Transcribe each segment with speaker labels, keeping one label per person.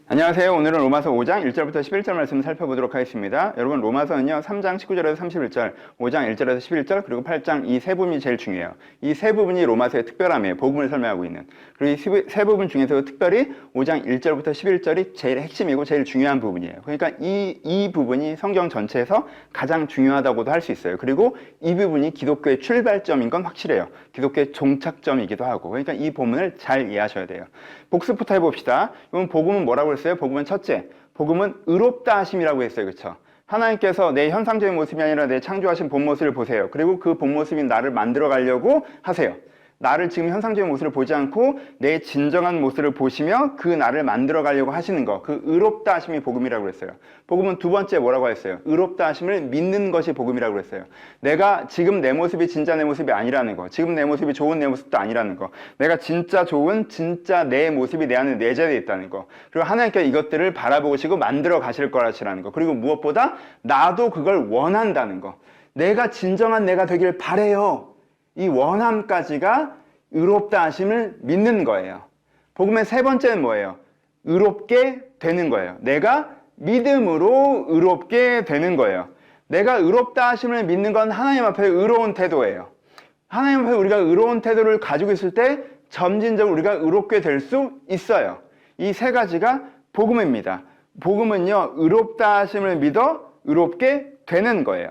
Speaker 1: 안녕하세요. 오늘은 로마서 5장 1절부터 11절 말씀을 살펴보도록 하겠습니다. 여러분, 로마서는요 3장 19절에서 31절, 5장 1절에서 11절, 그리고 8장 이 세 부분이 제일 중요해요. 이 세 부분이 로마서의 특별함이에요. 복음을 설명하고 있는. 그리고 이 세 부분 중에서 특별히 5장 1절부터 11절이 제일 핵심이고 제일 중요한 부분이에요. 그러니까 이 부분이 성경 전체에서 가장 중요하다고도 할 수 있어요. 그리고 이 부분이 기독교의 출발점인 건 확실해요. 기독교의 종착점이기도 하고. 그러니까 이 본문을 잘 이해하셔야 돼요. 복습부터 해봅시다. 이건 복음은 뭐라고 했어요? 복음은 첫째, 복음은 의롭다 하심이라고 했어요. 그렇죠? 하나님께서 내 현상적인 모습이 아니라 내 창조하신 본 모습을 보세요. 그리고 그 본 모습이 나를 만들어 가려고 하세요. 나를 지금 현상적인 모습을 보지 않고 내 진정한 모습을 보시며 그 나를 만들어 가려고 하시는 거, 그 의롭다 하심이 복음이라고 했어요. 복음은 두 번째 뭐라고 했어요? 의롭다 하심을 믿는 것이 복음이라고 했어요. 내가 지금 내 모습이 진짜 내 모습이 아니라는 거, 지금 내 모습이 좋은 내 모습도 아니라는 거, 내가 진짜 좋은 진짜 내 모습이 내 안에 내재되어 있다는 거, 그리고 하나님께서 이것들을 바라보시고 만들어 가실 거라는 거, 그리고 무엇보다 나도 그걸 원한다는 거, 내가 진정한 내가 되길 바래요. 이 원함까지가 의롭다 하심을 믿는 거예요. 복음의 세 번째는 뭐예요? 의롭게 되는 거예요. 내가 믿음으로 의롭게 되는 거예요. 내가 의롭다 하심을 믿는 건 하나님 앞에 의로운 태도예요. 하나님 앞에 우리가 의로운 태도를 가지고 있을 때 점진적으로 우리가 의롭게 될 수 있어요. 이 세 가지가 복음입니다. 복음은요, 의롭다 하심을 믿어 의롭게 되는 거예요.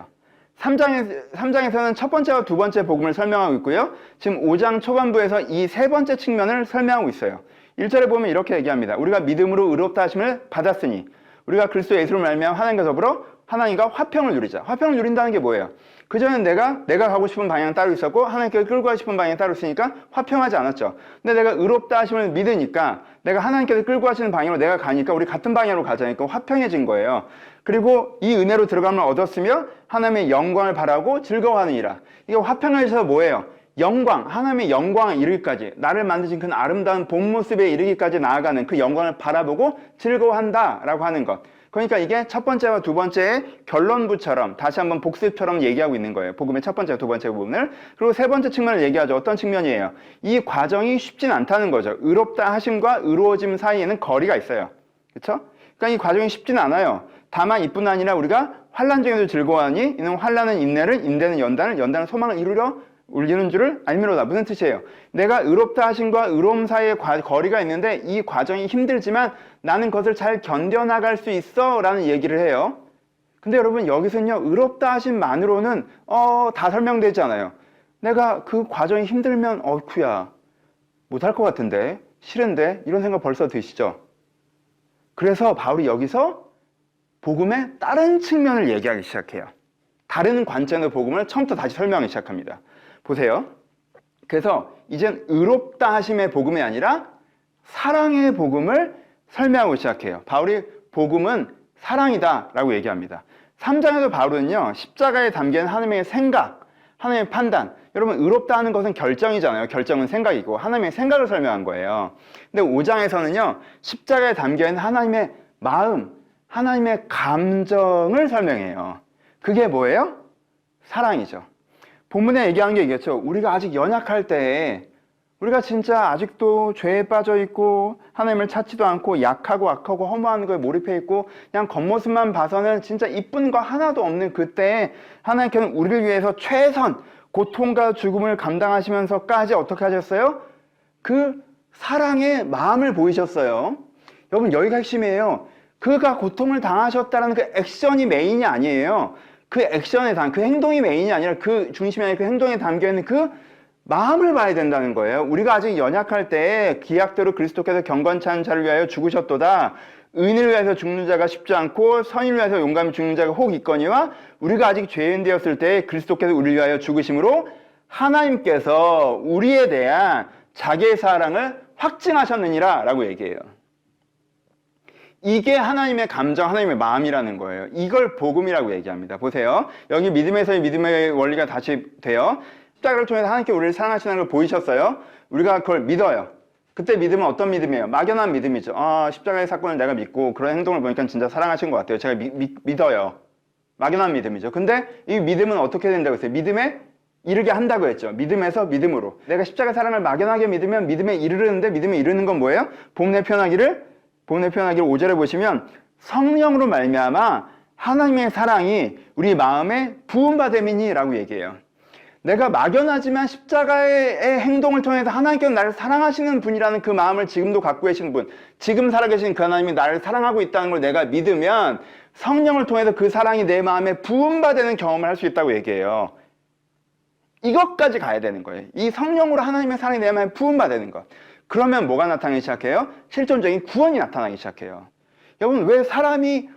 Speaker 1: 3장에서는 첫 번째와 두 번째 복음을 설명하고 있고요. 지금 5장 초반부에서 이 세 번째 측면을 설명하고 있어요. 1절에 보면 이렇게 얘기합니다. 우리가 믿음으로 의롭다 하심을 받았으니 우리가 그리스도 예수로 말미암아 하나님과 더불어 하나님과 화평을 누리자. 화평을 누린다는 게 뭐예요? 그전엔 내가 가고 싶은 방향 따로 있었고 하나님께서 끌고 가고 싶은 방향이 따로 있으니까 화평하지 않았죠. 근데 내가 의롭다 하심을 믿으니까 내가 하나님께서 끌고 가시는 방향으로 내가 가니까 우리 같은 방향으로 가자니까 화평해진 거예요. 그리고 이 은혜로 들어감을 얻었으며 하나님의 영광을 바라고 즐거워하느니라. 이게 화평해서 뭐예요? 영광, 하나님의 영광에 이르기까지, 나를 만드신 그 아름다운 본 모습에 이르기까지 나아가는 그 영광을 바라보고 즐거워한다라고 하는 것. 그러니까 이게 첫 번째와 두 번째의 결론부처럼 다시 한번 복습처럼 얘기하고 있는 거예요. 복음의 첫 번째와 두 번째 부분을. 그리고 세 번째 측면을 얘기하죠. 어떤 측면이에요? 이 과정이 쉽진 않다는 거죠. 의롭다 하심과 의로워짐 사이에는 거리가 있어요. 그렇죠? 그러니까 이 과정이 쉽진 않아요. 다만 이뿐 아니라 우리가 환난 중에도 즐거워하니 이는 환난은 인내를, 인내는 연단을, 연단은 소망을 이루려 울리는 줄을 알미로다. 무슨 뜻이에요? 내가 의롭다 하심과 의로움 사이에 거리가 있는데 이 과정이 힘들지만 나는 그것을 잘 견뎌나갈 수 있어 라는 얘기를 해요. 근데 여러분 여기서는요, 의롭다 하심만으로는 다 설명되지 않아요. 내가 그 과정이 힘들면 어이쿠야 못할 것 같은데, 싫은데, 이런 생각 벌써 드시죠? 그래서 바울이 여기서 복음의 다른 측면을 얘기하기 시작해요. 다른 관점의 복음을 처음부터 다시 설명하기 시작합니다. 보세요. 그래서 이젠 의롭다 하심의 복음이 아니라 사랑의 복음을 설명하고 시작해요. 바울이 복음은 사랑이다 라고 얘기합니다. 3장에서 바울은요, 십자가에 담긴 하나님의 생각, 하나님의 판단. 여러분, 의롭다 하는 것은 결정이잖아요. 결정은 생각이고 하나님의 생각을 설명한 거예요. 근데 5장에서는요, 십자가에 담겨있는 하나님의 마음, 하나님의 감정을 설명해요. 그게 뭐예요? 사랑이죠. 본문에 얘기한 게 이겠죠. 우리가 아직 연약할 때, 우리가 진짜 아직도 죄에 빠져 있고 하나님을 찾지도 않고 약하고 악하고 허무한 거에 몰입해 있고 그냥 겉모습만 봐서는 진짜 이쁜 거 하나도 없는 그때 하나님께서는 우리를 위해서 최선, 고통과 죽음을 감당하시면서까지 어떻게 하셨어요? 그 사랑의 마음을 보이셨어요. 여러분, 여기가 핵심이에요. 그가 고통을 당하셨다는 그 액션이 메인이 아니에요. 그 그 행동이 메인이 아니라 그 중심이 아니라 그 행동에 담겨있는 그 마음을 봐야 된다는 거예요. 우리가 아직 연약할 때 기약대로 그리스도께서 경건찬 자를 위하여 죽으셨도다. 의인을 위해서 죽는 자가 쉽지 않고 선인을 위해서 용감히 죽는 자가 혹 있거니와 우리가 아직 죄인 되었을 때 그리스도께서 우리를 위하여 죽으심으로 하나님께서 우리에 대한 자기의 사랑을 확증하셨느니라 라고 얘기해요. 이게 하나님의 감정, 하나님의 마음이라는 거예요. 이걸 복음이라고 얘기합니다. 보세요. 여기 믿음에서의 믿음의 원리가 다시 돼요. 십자가를 통해서 하나님께 우리를 사랑하시는 걸 보이셨어요. 우리가 그걸 믿어요. 그때 믿음은 어떤 믿음이에요? 막연한 믿음이죠. 십자가의 사건을 내가 믿고 그런 행동을 보니까 진짜 사랑하신 것 같아요. 제가 믿어요. 막연한 믿음이죠. 근데 이 믿음은 어떻게 된다고 했어요? 믿음에 이르게 한다고 했죠. 믿음에서 믿음으로. 내가 십자가 사랑을 막연하게 믿으면 믿음에 이르르는데 믿음에 이르는 건 뭐예요? 복음에 표현하기를 복음의 표현하기를 5절에 보시면 성령으로 말미암아 하나님의 사랑이 우리 마음에 부음받음이니 라고 얘기해요. 내가 막연하지만 십자가의 행동을 통해서 하나님께서 나를 사랑하시는 분이라는 그 마음을 지금도 갖고 계시는 분, 지금 살아계신 그 하나님이 나를 사랑하고 있다는 걸 내가 믿으면 성령을 통해서 그 사랑이 내 마음에 부음받는 경험을 할 수 있다고 얘기해요. 이것까지 가야 되는 거예요. 이 성령으로 하나님의 사랑이 내 마음에 부음받는 것. 그러면 뭐가 나타나기 시작해요? 실존적인 구원이 나타나기 시작해요. 여러분, 왜 사랑이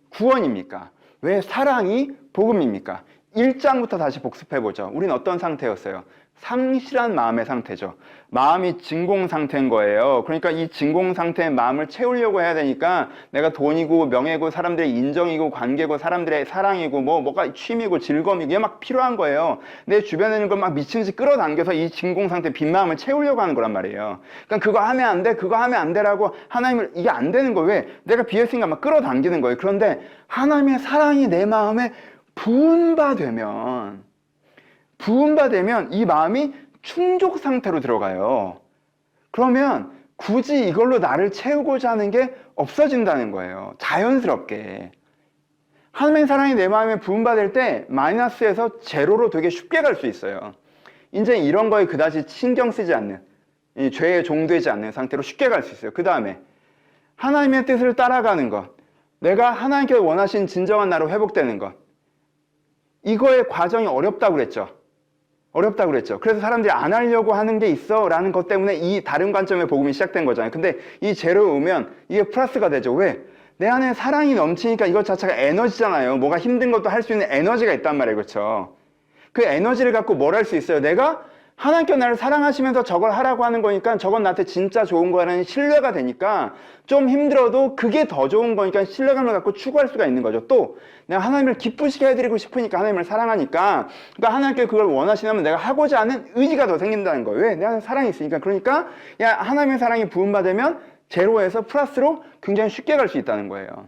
Speaker 1: 구원입니까? 왜 사랑이 복음입니까? 1장부터 다시 복습해보죠. 우린 어떤 상태였어요? 상실한 마음의 상태죠. 마음이 진공 상태인 거예요. 그러니까 이 진공 상태의 마음을 채우려고 해야 되니까 내가 돈이고 명예고 사람들의 인정이고 관계고 사람들의 사랑이고 뭐가 취미고 즐거움이고 이게 막 필요한 거예요. 내 주변에 있는 걸 막 미친 듯이 끌어당겨서 이 진공 상태 빈 마음을 채우려고 하는 거란 말이에요. 그러니까 그거 하면 안 돼, 그거 하면 안 되라고 하나님을 이게 안 되는 거예요. 왜? 내가 비었으니까 막 끌어당기는 거예요. 그런데 하나님의 사랑이 내 마음에 부음바되면 이 마음이 충족 상태로 들어가요. 그러면 굳이 이걸로 나를 채우고자 하는 게 없어진다는 거예요. 자연스럽게. 하나님의 사랑이 내 마음에 부음받을 때 마이너스에서 제로로 되게 쉽게 갈 수 있어요. 이제 이런 거에 그다지 신경 쓰지 않는, 이 죄에 종되지 않는 상태로 쉽게 갈 수 있어요. 그 다음에 하나님의 뜻을 따라가는 것, 내가 하나님께서 원하신 진정한 나로 회복되는 것, 이거의 과정이 어렵다고 그랬죠. 그래서 사람들이 안 하려고 하는 게 있어 라는 것 때문에 이 다른 관점의 복음이 시작된 거잖아요. 근데 이 제로에 오면 이게 플러스가 되죠. 왜? 내 안에 사랑이 넘치니까 이것 자체가 에너지잖아요. 뭐가 힘든 것도 할 수 있는 에너지가 있단 말이에요. 그렇죠? 그 에너지를 갖고 뭘 할 수 있어요? 내가 하나님께서 나를 사랑하시면서 저걸 하라고 하는 거니까 저건 나한테 진짜 좋은 거라는 신뢰가 되니까 좀 힘들어도 그게 더 좋은 거니까 신뢰감을 갖고 추구할 수가 있는 거죠. 또 내가 하나님을 기쁘시게 해드리고 싶으니까 하나님을 사랑하니까 그러니까 하나님께서 그걸 원하시면 내가 하고자 하는 의지가 더 생긴다는 거예요. 왜? 내 안에 사랑이 있으니까. 그러니까 하나님의 사랑이 부음받으면 제로에서 플러스로 굉장히 쉽게 갈 수 있다는 거예요.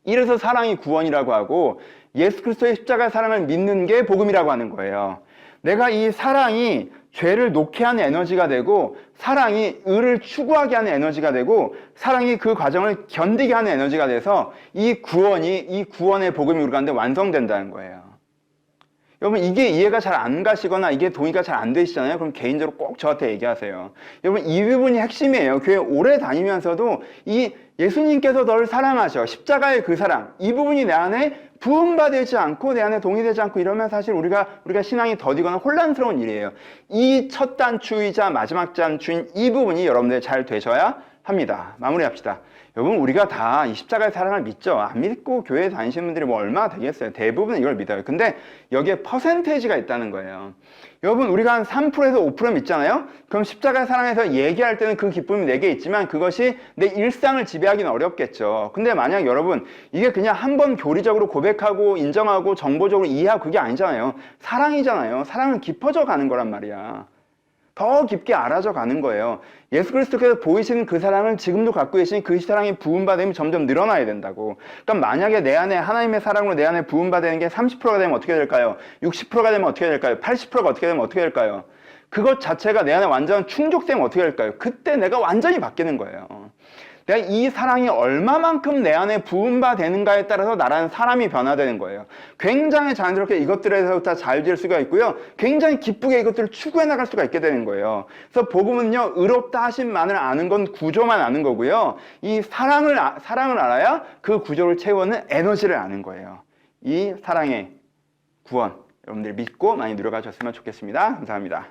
Speaker 1: 이래서 사랑이 구원이라고 하고 예수 그리스도의 십자가의 사랑을 믿는 게 복음이라고 하는 거예요. 내가 이 사랑이 죄를 놓게 하는 에너지가 되고 사랑이 의를 추구하게 하는 에너지가 되고 사랑이 그 과정을 견디게 하는 에너지가 돼서 이 구원의 복음이 우리 가운데 완성된다는 거예요. 여러분 이게 이해가 잘 안 가시거나 이게 동의가 잘 안 되시잖아요. 그럼 개인적으로 꼭 저한테 얘기하세요. 여러분 이 부분이 핵심이에요. 교회 오래 다니면서도 이 예수님께서 너를 사랑하셔. 십자가의 그 사랑. 이 부분이 내 안에 부음받지 않고 내 안에 동의되지 않고 이러면 사실 우리가 신앙이 더디거나 혼란스러운 일이에요. 이 첫 단추이자 마지막 단추인 이 부분이 여러분들 잘 되셔야 합니다. 마무리합시다. 여러분 우리가 다 이 십자가의 사랑을 믿죠. 안 믿고 교회에 다니시는 분들이 뭐 얼마나 되겠어요. 대부분 이걸 믿어요. 근데 여기에 퍼센테이지가 있다는 거예요. 여러분 우리가 한 3%에서 5% 믿잖아요. 그럼 십자가의 사랑에서 얘기할 때는 그 기쁨이 내게 있지만 그것이 내 일상을 지배하기는 어렵겠죠. 근데 만약 여러분 이게 그냥 한번 교리적으로 고백하고 인정하고 정보적으로 이해하고 그게 아니잖아요. 사랑이잖아요. 사랑은 깊어져 가는 거란 말이야. 더 깊게 알아져 가는 거예요. 예수 그리스도께서 보이시는 그 사랑을 지금도 갖고 계시니 그 사랑이 부음받음이 점점 늘어나야 된다고. 그러니까 만약에 내 안에 하나님의 사랑으로 내 안에 부음받는 게 30%가 되면 어떻게 될까요? 60%가 되면 어떻게 될까요? 80%가 어떻게 되면 어떻게 될까요? 그것 자체가 내 안에 완전 충족되면 어떻게 될까요? 그때 내가 완전히 바뀌는 거예요. 내가 이 사랑이 얼마만큼 내 안에 부음받되는가에 따라서 나라는 사람이 변화되는 거예요. 굉장히 자연스럽게 이것들에서부터 잘 될 수가 있고요. 굉장히 기쁘게 이것들을 추구해 나갈 수가 있게 되는 거예요. 그래서 복음은요, 의롭다 하심만을 아는 건 구조만 아는 거고요. 이 사랑을 알아야 그 구조를 채우는 에너지를 아는 거예요. 이 사랑의 구원, 여러분들 믿고 많이 누려가셨으면 좋겠습니다. 감사합니다.